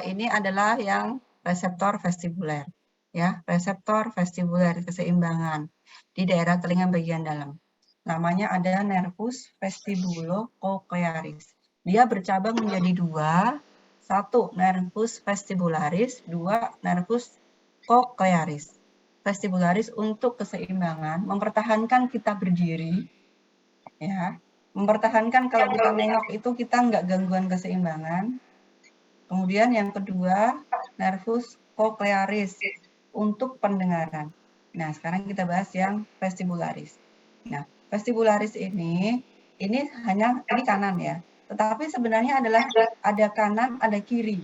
Ini adalah yang reseptor vestibuler, ya, reseptor vestibuler keseimbangan di daerah telinga bagian dalam. Namanya ada nervus vestibulocochlearis. Dia bercabang menjadi dua, satu nervus vestibularis, dua nervus cochlearis. Vestibularis untuk keseimbangan, mempertahankan kita berdiri, ya, mempertahankan kalau kita nengok itu kita nggak gangguan keseimbangan. Kemudian yang kedua, nervus cochlearis untuk pendengaran. Nah, sekarang kita bahas yang vestibularis. Nah, vestibularis ini hanya ini kanan ya. Tetapi sebenarnya adalah ada kanan, ada kiri.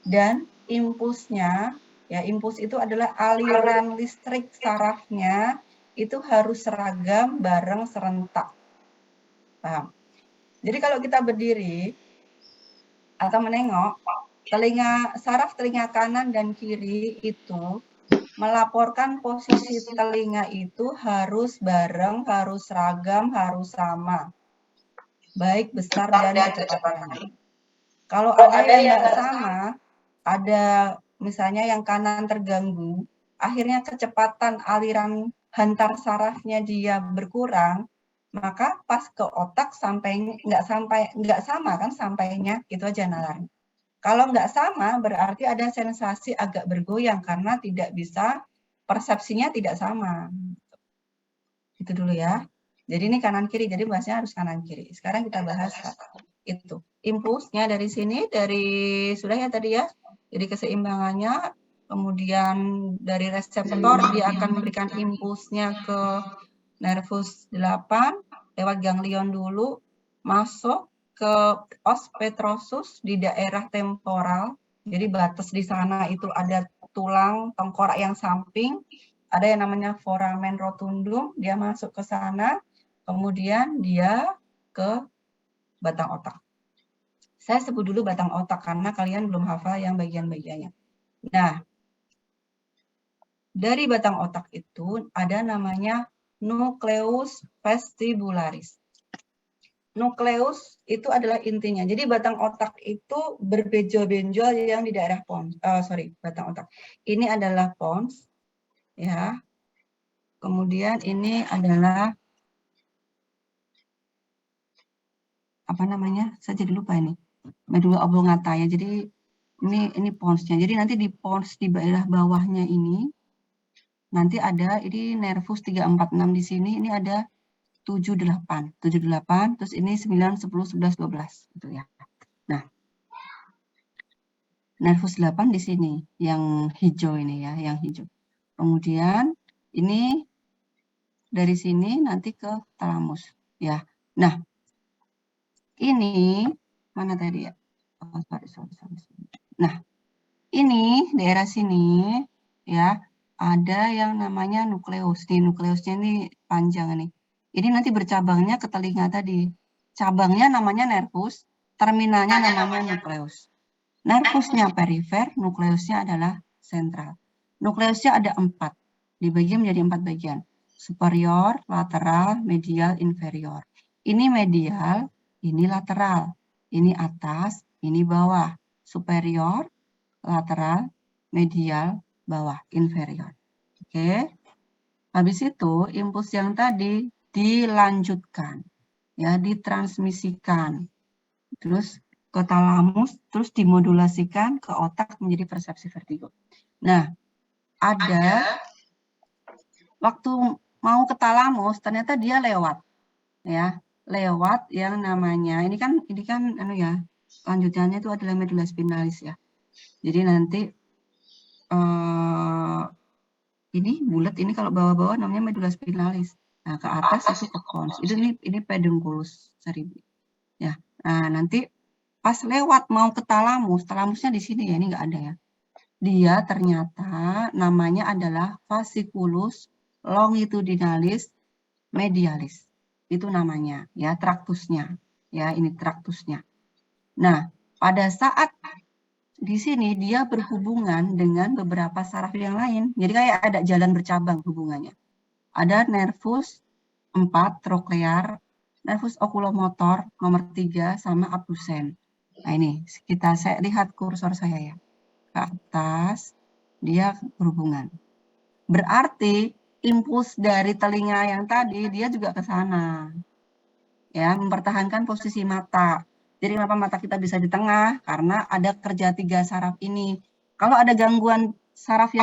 Dan impulsnya, ya impuls itu adalah aliran listrik sarafnya itu harus seragam bareng serentak. Paham? Jadi kalau kita berdiri atau menengok, saraf telinga kanan dan kiri itu melaporkan posisi telinga itu harus bareng, harus seragam, harus sama. Baik besar dan kecepatannya. Kalau ada yang nggak sama, ada misalnya yang kanan terganggu, akhirnya kecepatan aliran hantar sarafnya dia berkurang, maka pas ke otak nggak sama kan sampainya, itu aja nalarnya. Kalau nggak sama, berarti ada sensasi agak bergoyang karena tidak bisa, persepsinya tidak sama. Itu dulu ya. Jadi ini kanan-kiri, jadi bahasnya harus kanan-kiri. Sekarang kita bahas itu. Impulsnya dari sini, sudah ya tadi ya, jadi keseimbangannya, kemudian dari reseptor, dia akan memberikan impulsnya ke nervus 8, lewat ganglion dulu, masuk ke os petrosus di daerah temporal. Jadi batas di sana itu ada tulang tengkorak yang samping, ada yang namanya foramen rotundum, dia masuk ke sana, kemudian dia ke batang otak. Saya sebut dulu batang otak karena kalian belum hafal yang bagian-bagiannya. Nah, dari batang otak itu ada namanya nucleus vestibularis. Nukleus itu adalah intinya. Jadi batang otak itu berbenjol-benjol yang di daerah pons. Batang otak. Ini adalah pons, ya. Kemudian ini adalah apa namanya? Saya jadi lupa ini. Medula oblongata ya. Jadi ini ponsnya. Jadi nanti di pons di daerah bawahnya ini nanti ada ini nervus 346 di sini. Ini ada 78, terus ini 9, 10, 11, 12 gitu ya. Nah, nervus 8 di sini, yang hijau ini ya, yang hijau. Kemudian ini dari sini nanti ke talamus ya. Nah, ini mana tadi ya? Oh, sorry. Nah, ini daerah sini ya, ada yang namanya nukleus. Nih, nukleusnya ini panjang nih. Ini nanti bercabangnya ke telinga tadi. Cabangnya namanya nervus, terminalnya namanya nukleus. Nervusnya perifer, nukleusnya adalah sentral. Nukleusnya ada 4, dibagi menjadi 4 bagian. Superior, lateral, medial, inferior. Ini medial, ini lateral. Ini atas, ini bawah. Superior, lateral, medial, bawah, inferior. Oke. Habis itu, impuls yang tadi dilanjutkan, ya, ditransmisikan. Terus ke talamus, terus dimodulasikan ke otak menjadi persepsi vertigo. Nah, ada waktu mau ke talamus, ternyata dia lewat, ya, lewat yang namanya ini kan ya, lanjutannya itu adalah medula spinalis ya. Jadi nanti ini bulat, ini kalau bawah-bawah namanya medula spinalis. Nah, ke atas itu ke pons. Ini pedunculus cerebri. Ya. Nah, nanti pas lewat mau ke talamus, talamusnya di sini ya, ini nggak ada ya. Dia ternyata namanya adalah fasciculus longitudinalis medialis. Itu namanya ya, traktusnya. Ya, ini traktusnya. Nah, pada saat di sini dia berhubungan dengan beberapa saraf yang lain. Jadi kayak ada jalan bercabang hubungannya. Ada nervus 4 troklear, nervus okulomotor nomor 3 sama abdusen. Nah ini, saya lihat kursor saya ya. Ke atas, dia berhubungan. Berarti impuls dari telinga yang tadi, dia juga ke sana. Ya, mempertahankan posisi mata. Jadi kenapa mata kita bisa di tengah? Karena ada kerja 3 saraf ini. Kalau ada gangguan saraf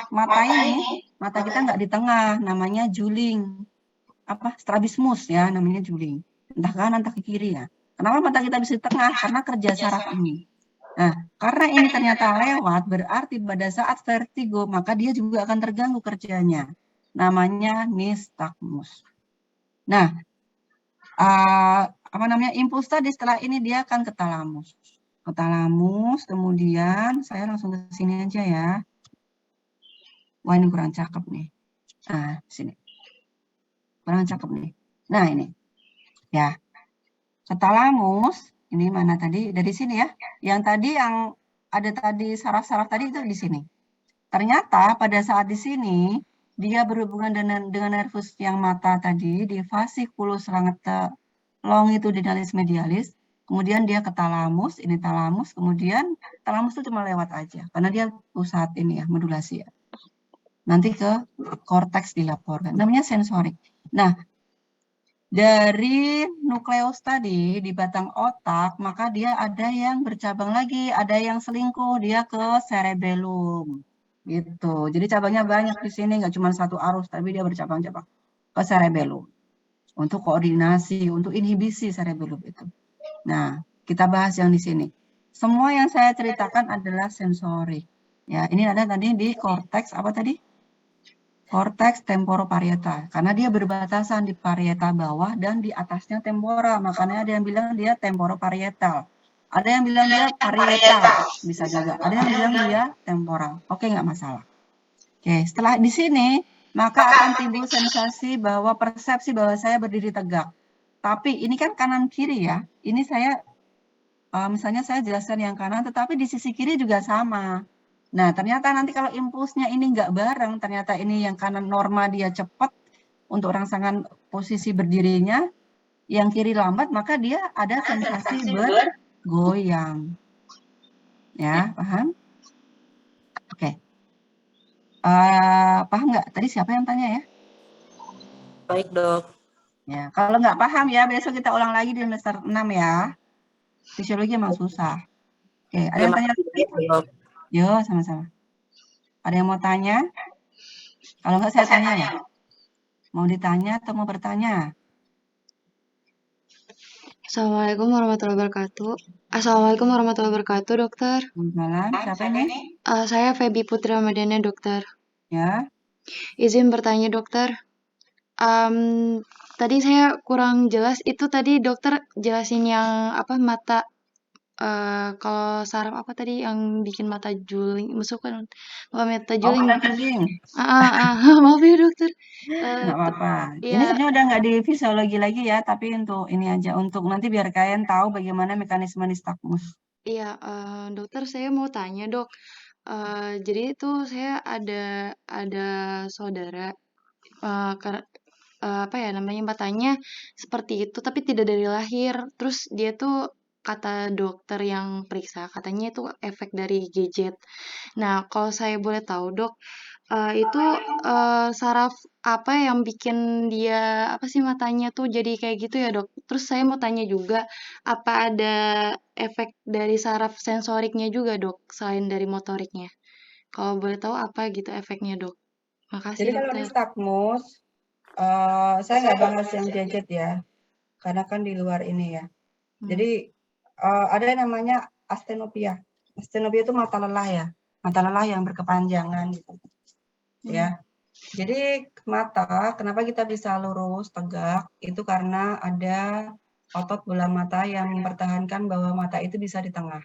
mata ini, mata kita nggak di tengah, namanya juling. Strabismus ya, namanya juling. Entah kanan, entah ke kiri ya. Kenapa mata kita bisa di tengah? Karena kerja saraf ini. Nah, karena ini ternyata lewat, berarti pada saat vertigo, maka dia juga akan terganggu kerjanya. Namanya nistagmus. Nah, impuls tadi setelah ini dia akan ke talamus. Ke talamus, kemudian saya langsung ke sini aja ya. Wah, ini kurang cakep nih. Nah, sini. Kurang cakep nih. Nah, ini. Ya. Ke talamus, ini mana tadi? Dari sini ya. Yang tadi yang ada tadi saraf-saraf tadi itu di sini. Ternyata pada saat di sini dia berhubungan dengan nervus yang mata tadi di fasciculus longitudinalis medialis, kemudian dia ke talamus, ini talamus, kemudian talamus itu cuma lewat aja karena dia pusat ini ya, modulasi ya. Nanti ke korteks dilaporkan, namanya sensorik. Nah, dari nukleus tadi di batang otak, maka dia ada yang bercabang lagi, ada yang selingkuh, dia ke cerebellum. Gitu. Jadi cabangnya banyak di sini, nggak cuma satu arus, tapi dia bercabang-cabang ke cerebellum. Untuk koordinasi, untuk inhibisi cerebellum itu. Nah, kita bahas yang di sini. Semua yang saya ceritakan adalah sensorik. Ya, ini ada tadi di korteks apa tadi? Korteks temporoparietal, karena dia berbatasan di parietal bawah dan di atasnya temporal, makanya ada yang bilang dia temporoparietal. Ada yang bilang dia parietal, bisa juga. Ada yang bilang dia temporal. Oke, nggak masalah. Oke, setelah di sini, maka akan timbul sensasi bahwa persepsi bahwa saya berdiri tegak. Tapi ini kan kanan kiri ya. Ini saya, misalnya saya jelaskan yang kanan, tetapi di sisi kiri juga sama. Nah, ternyata nanti kalau impulsnya ini nggak bareng, ternyata ini yang kanan norma dia cepat untuk rangsangan posisi berdirinya, yang kiri lambat, maka dia ada sensasi bergoyang. Ya, paham? Oke. Paham nggak? Tadi siapa yang tanya ya? Baik, Dok. Ya, kalau nggak paham ya, besok kita ulang lagi di semester 6 ya. Fisiologi emang susah. Oke, ada yang tanya lagi? Dok. Yo, sama-sama. Ada yang mau tanya? Kalau nggak saya tanya ya. Mau ditanya atau mau bertanya? Assalamualaikum warahmatullahi wabarakatuh. Assalamualaikum warahmatullahi wabarakatuh, dokter. Malam, siapa ini? Saya Feby Putri Ramadhana, dokter. Ya. Izin bertanya, dokter. Tadi saya kurang jelas, itu tadi dokter jelasin yang apa mata, kalau saraf apa tadi yang bikin mata juling, bukan mata juling. Mata juling. Maaf ya dokter. Nggak apa-apa. Ini Ya, sebenarnya udah nggak di fisiologi lagi ya, tapi untuk ini aja, untuk nanti biar kalian tahu bagaimana mekanisme nistagmus. iya, dokter saya mau tanya dok. Jadi itu saya ada saudara, apa ya namanya, matanya seperti itu tapi tidak dari lahir. Terus dia tuh kata dokter yang periksa, katanya itu efek dari gadget. Nah, kalau saya boleh tahu dok, itu saraf apa yang bikin dia apa sih matanya tuh jadi kayak gitu ya dok? Terus saya mau tanya juga, apa ada efek dari saraf sensoriknya juga dok, selain dari motoriknya? Kalau boleh tahu apa gitu efeknya dok? Makasih Jadi kalau dokter. nistagmus, saya nggak bahas yang gadget ya, karena kan di luar ini ya. Jadi ada yang namanya astenopia. Astenopia itu mata lelah ya, mata lelah yang berkepanjangan gitu. Ya. Jadi mata, kenapa kita bisa lurus, tegak, itu karena ada otot bola mata yang mempertahankan bahwa mata itu bisa di tengah.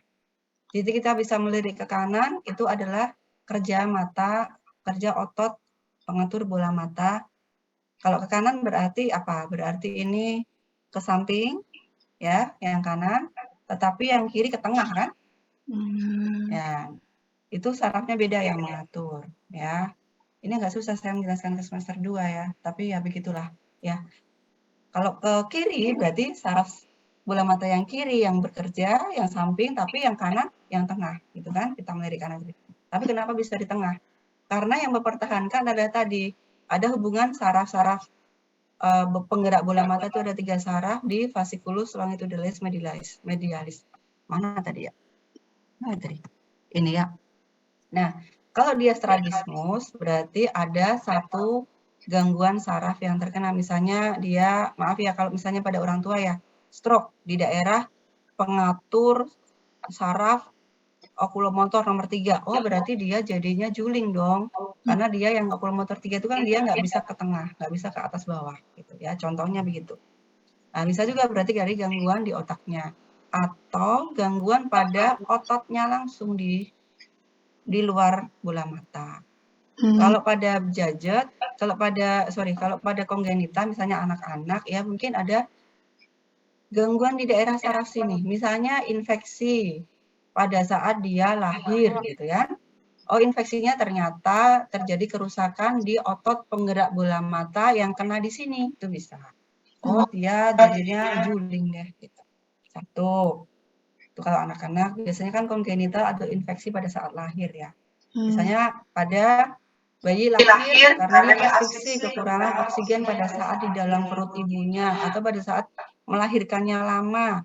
Jadi kita bisa melirik ke kanan, itu adalah kerja mata, kerja otot pengatur bola mata. Kalau ke kanan berarti apa? Berarti ini ke samping, ya, yang kanan, tetapi yang kiri ke tengah kan? Ya, itu sarafnya beda yang mengatur, ya. Ini agak susah saya menjelaskan ke semester 2 ya, tapi ya begitulah, ya. Kalau ke kiri berarti saraf bola mata yang kiri yang bekerja, yang samping, tapi yang kanan, yang tengah, gitu kan? Kita melirik kanan. Tapi kenapa bisa di tengah? Karena yang mempertahankan adalah tadi ada hubungan saraf-saraf penggerak bola mata itu ada 3 saraf di fasciculus longitudinalis medialis. Mana tadi ya? Nah, tadi. Ini ya. Nah, kalau dia strabismus berarti ada satu gangguan saraf yang terkena. Misalnya dia, maaf ya kalau misalnya pada orang tua ya, stroke di daerah pengatur saraf okulomotor nomor 3. Oh, berarti dia jadinya juling dong. Karena dia yang okulomotor 3 itu kan dia nggak bisa ke tengah, nggak bisa ke atas bawah. Gitu ya. Contohnya begitu. Nah, bisa juga berarti dari gangguan di otaknya. Atau gangguan pada ototnya langsung di luar bola mata. Kalau pada jajet, kalau pada kongenital misalnya anak-anak ya mungkin ada gangguan di daerah saraf sini. Misalnya infeksi pada saat dia lahir gitu ya. Oh, infeksinya ternyata terjadi kerusakan di otot penggerak bola mata yang kena di sini, itu bisa. Oh, dia jadinya juling deh gitu. Satu. Itu kalau anak-anak biasanya kan kongenital atau infeksi pada saat lahir ya. Misalnya pada bayi lahir karena dia asfiksi kekurangan oksigen pada saat di dalam perut ibunya atau pada saat melahirkannya lama.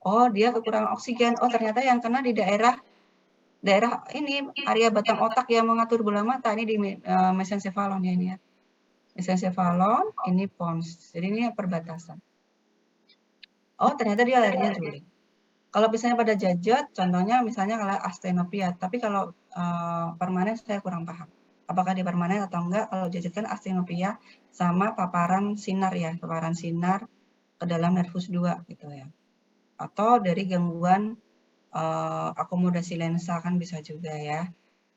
Oh, dia kekurangan oksigen. Oh, ternyata yang kena di daerah ini area batang otak yang mengatur bola mata ini di mesencephalon ya ini ya. Mesencephalon, ini pons. Jadi ini perbatasan. Oh, ternyata dia lahirnya juling. Kalau misalnya pada jajet, contohnya misalnya kalau astenopia, tapi kalau permanen saya kurang paham. Apakah di permanen atau enggak? Kalau jajet kan astenopia sama paparan sinar ya, paparan sinar ke dalam nervus 2 gitu ya. Atau dari gangguan akomodasi lensa kan bisa juga ya.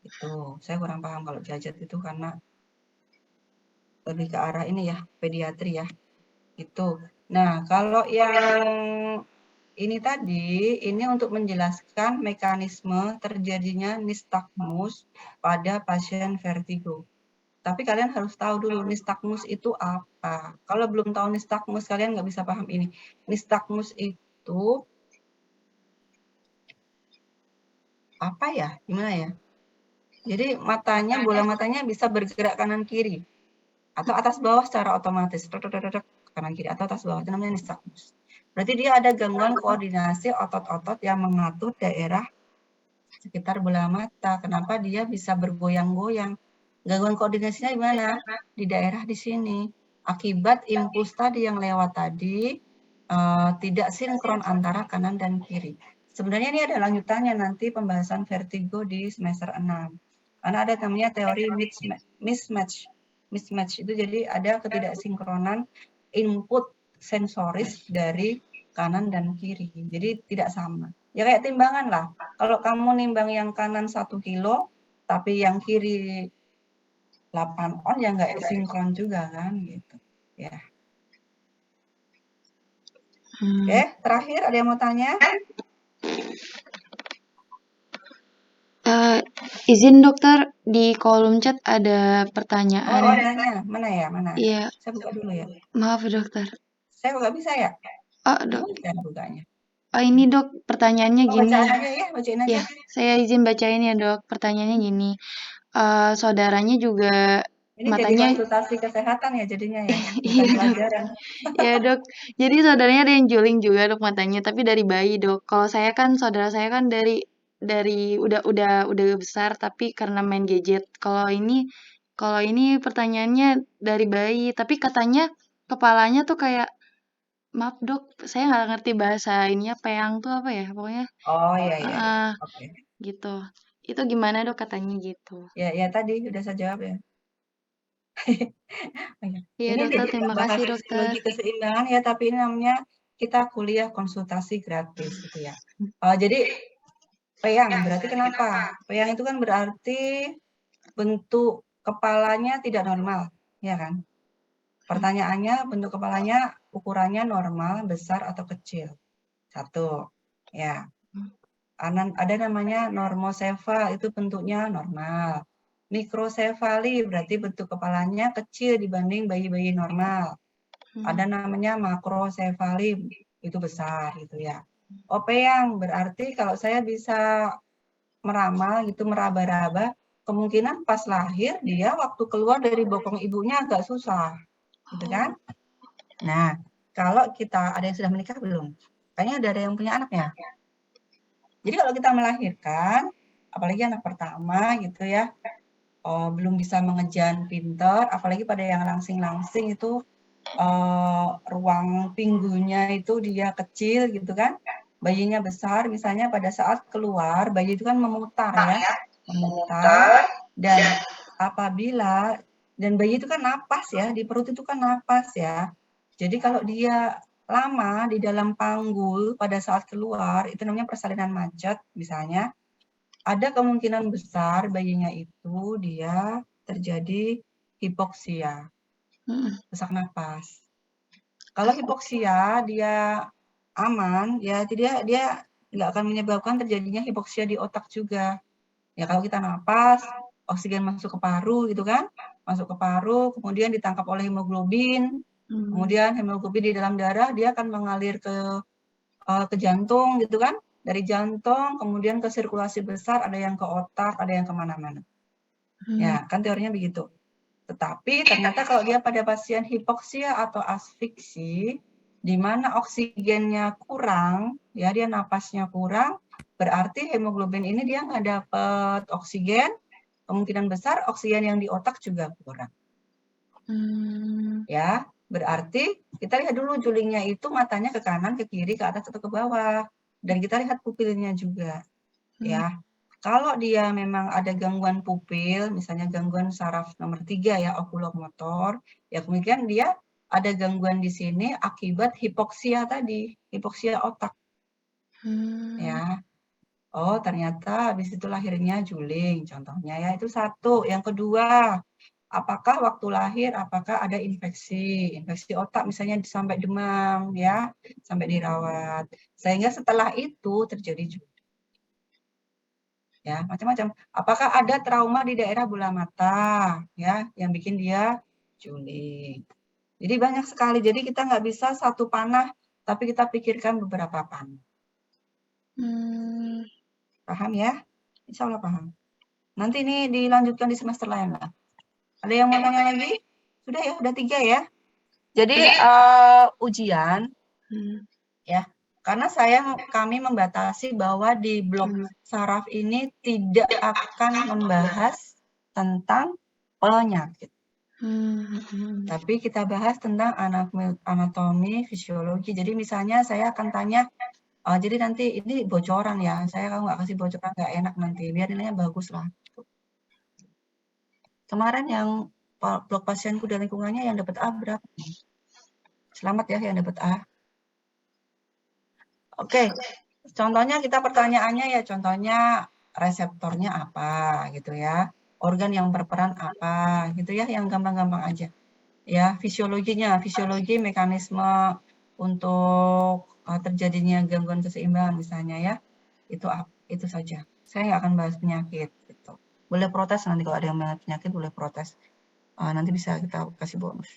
Itu saya kurang paham kalau jajet itu karena lebih ke arah ini ya, pediatri ya. Itu. Nah, kalau yang ini tadi, ini untuk menjelaskan mekanisme terjadinya nistagmus pada pasien vertigo. Tapi kalian harus tahu dulu nistagmus itu apa. Kalau belum tahu nistagmus, kalian nggak bisa paham ini. Nistagmus itu apa ya? Gimana ya? Jadi matanya, bola matanya bisa bergerak kanan kiri atau atas bawah secara otomatis, kanan kiri atau atas bawah, itu namanya nistagmus. Berarti dia ada gangguan koordinasi otot-otot yang mengatur daerah sekitar bola mata. Kenapa dia bisa bergoyang-goyang? Gangguan koordinasinya di mana? Di daerah di sini. Akibat impuls tadi yang lewat tadi tidak sinkron antara kanan dan kiri. Sebenarnya ini ada lanjutannya nanti pembahasan vertigo di semester 6. Karena ada namanya teori mismatch. Mismatch itu jadi ada ketidaksinkronan input sensoris dari kanan dan kiri. Jadi tidak sama. Ya kayak timbangan lah. Kalau kamu nimbang yang kanan 1 kilo, tapi yang kiri 8 on ya nggak sinkron juga kan gitu. Ya. Oke, terakhir ada yang mau tanya? Izin dokter, di kolom chat ada Oh, pertanyaan. ada nanya. Mana ya? Mana? Iya, Saya buka dulu ya. maaf dokter. Saya nggak bisa ya? Oh dok, Bukan bukanya. ini dok, pertanyaannya Oh, gini. bacaan aja ya, bacain aja. Ya, saya izin bacain ya dok. Pertanyaannya gini, saudaranya juga Ini jadi matanya, konsultasi kesehatan ya jadinya ya, bukan iya dok, pelajaran. ya dok. Jadi saudaranya ada yang juling juga dok matanya, tapi dari bayi dok. Kalau saya kan saudara saya kan dari udah besar, tapi karena main gadget. Kalau ini pertanyaannya dari bayi, tapi katanya kepalanya tuh kayak, maaf dok, saya nggak ngerti bahasa ininya, peyang tuh apa ya, pokoknya. Oh iya iya iya. Ah, Oke. gitu. Itu gimana dok katanya gitu. Ya tadi udah saya jawab ya. Oh, iya. Iya Ini dokter, jadi terima bahas kasih dokter. fisiologi keseimbangan ya, tapi ini namanya kita kuliah konsultasi gratis gitu ya. Jadi peyang berarti kenapa? Peyang itu kan berarti bentuk kepalanya tidak normal, ya kan? Pertanyaannya bentuk kepalanya ukurannya normal, besar atau kecil? Satu, ya. Ada namanya normosefal, itu bentuknya normal. Mikrosefali berarti bentuk kepalanya kecil dibanding bayi-bayi normal. Ada namanya makrosefali, itu besar gitu ya. Opeyang berarti kalau saya bisa meramal gitu, meraba-raba, kemungkinan pas lahir dia waktu keluar dari bokong ibunya agak susah, gitu kan? Nah, kalau kita ada yang sudah menikah belum? Kayaknya ada yang punya anak ya. Jadi kalau kita melahirkan, apalagi anak pertama gitu ya, belum bisa mengejan pinter, apalagi pada yang langsing-langsing itu ruang pinggulnya itu dia kecil gitu kan, bayinya besar, misalnya pada saat keluar, bayi itu kan memutar ya, memutar, dan apabila, dan bayi itu kan napas ya, di perut itu kan napas ya, jadi kalau dia lama di dalam panggul pada saat keluar, itu namanya persalinan macet misalnya, ada kemungkinan besar bayinya itu dia terjadi hipoksia, sesak napas. Kalau hipoksia dia aman, ya dia nggak akan menyebabkan terjadinya hipoksia di otak juga. Ya kalau kita napas, oksigen masuk ke paru gitu kan, masuk ke paru, kemudian ditangkap oleh hemoglobin, kemudian hemoglobin di dalam darah dia akan mengalir ke jantung gitu kan, dari jantung kemudian ke sirkulasi besar, ada yang ke otak, ada yang kemana-mana. Ya kan teorinya begitu. Tetapi ternyata kalau dia pada pasien hipoksia atau asfiksi, di mana oksigennya kurang, ya dia napasnya kurang, berarti hemoglobin ini dia nggak dapat oksigen, kemungkinan besar oksigen yang di otak juga kurang. Ya, berarti kita lihat dulu julingnya itu matanya ke kanan, ke kiri, ke atas atau ke bawah, dan kita lihat pupilnya juga. Ya, kalau dia memang ada gangguan pupil, misalnya gangguan saraf nomor 3 ya, okulomotor, ya kemungkinan dia ada gangguan di sini akibat hipoksia tadi, hipoksia otak. Ya, oh ternyata habis itu lahirnya juling, contohnya ya, itu satu. Yang kedua, apakah waktu lahir, apakah ada infeksi otak misalnya sampai demam ya, sampai dirawat. Sehingga setelah itu terjadi juling. Ya, macam-macam. Apakah ada trauma di daerah bola mata, ya, yang bikin dia juling. Jadi banyak sekali. Jadi kita nggak bisa satu panah, tapi kita pikirkan beberapa panah. Paham ya? Insya Allah paham. Nanti ini dilanjutkan di semester lain lah. Ada yang mau tanya lagi? Sudah ya, udah 3 ya. Jadi ujian, ya. Karena kami membatasi bahwa di blok saraf ini tidak akan membahas tentang penyakit. Tapi kita bahas tentang anatomi, fisiologi. Jadi misalnya saya akan tanya, jadi nanti ini bocoran ya, saya kalau nggak kasih bocoran nggak enak nanti, biar nilainya bagus lah. Kemarin yang blok pasienku dan lingkungannya yang dapat A berapa? Selamat ya yang dapat A. Oke, contohnya kita pertanyaannya ya, contohnya reseptornya apa gitu ya, organ yang berperan apa gitu ya, yang gampang-gampang aja. Ya, fisiologi mekanisme untuk terjadinya gangguan keseimbangan misalnya ya, itu saja. Saya nggak akan bahas penyakit. Gitu. Boleh protes nanti kalau ada yang bahas penyakit boleh protes. Nanti bisa kita kasih bonus.